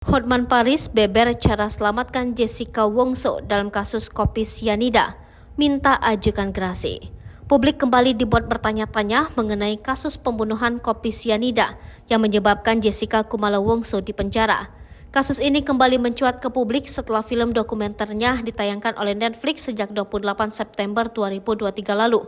Hotman Paris beber cara selamatkan Jessica Wongso dalam kasus kopi sianida, minta ajukan gerasi. Publik kembali dibuat bertanya-tanya mengenai kasus pembunuhan kopi sianida yang menyebabkan Jessica Kumala Wongso dipenjara. Kasus ini kembali mencuat ke publik setelah film dokumenternya ditayangkan oleh Netflix sejak 28 September 2023 lalu.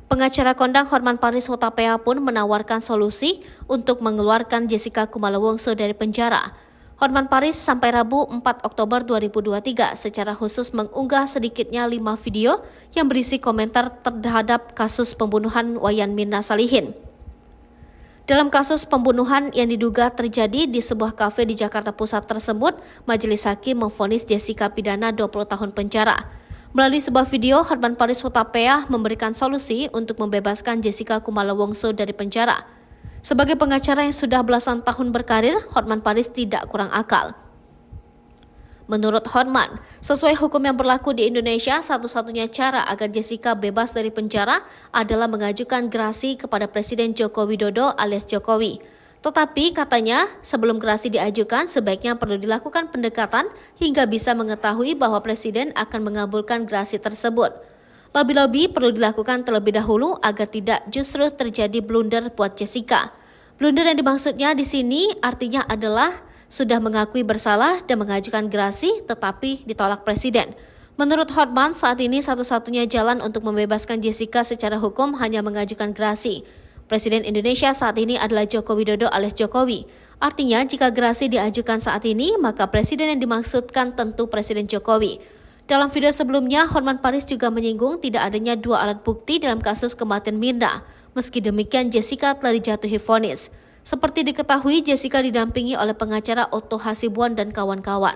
Pengacara kondang Hotman Paris Hutapea pun menawarkan solusi untuk mengeluarkan Jessica Kumala Wongso dari penjara. Hotman Paris sampai Rabu 4 Oktober 2023 secara khusus mengunggah sedikitnya 5 video yang berisi komentar terhadap kasus pembunuhan Wayan Mirna Salihin. Dalam kasus pembunuhan yang diduga terjadi di sebuah kafe di Jakarta Pusat tersebut, Majelis Hakim memvonis Jessica pidana 20 tahun penjara. Melalui sebuah video, Hotman Paris Hutapea memberikan solusi untuk membebaskan Jessica Kumala Wongso dari penjara. Sebagai pengacara yang sudah belasan tahun berkarir, Hotman Paris tidak kurang akal. Menurut Hotman, sesuai hukum yang berlaku di Indonesia, satu-satunya cara agar Jessica bebas dari penjara adalah mengajukan gerasi kepada Presiden Joko Widodo alias Jokowi. Tetapi katanya, sebelum gerasi diajukan, sebaiknya perlu dilakukan pendekatan hingga bisa mengetahui bahwa Presiden akan mengabulkan gerasi tersebut. Lobby-lobby perlu dilakukan terlebih dahulu agar tidak justru terjadi blunder buat Jessica. Blunder yang dimaksudnya di sini artinya adalah sudah mengakui bersalah dan mengajukan gerasi tetapi ditolak Presiden. Menurut Hotman, saat ini satu-satunya jalan untuk membebaskan Jessica secara hukum hanya mengajukan gerasi. Presiden Indonesia saat ini adalah Joko Widodo alias Jokowi. Artinya jika gerasi diajukan saat ini, maka Presiden yang dimaksudkan tentu Presiden Jokowi. Dalam video sebelumnya, Hotman Paris juga menyinggung tidak adanya 2 alat bukti dalam kasus kematian Mirna. Meski demikian, Jessica telah dijatuhi vonis. Seperti diketahui, Jessica didampingi oleh pengacara Otto Hasibuan dan kawan-kawan.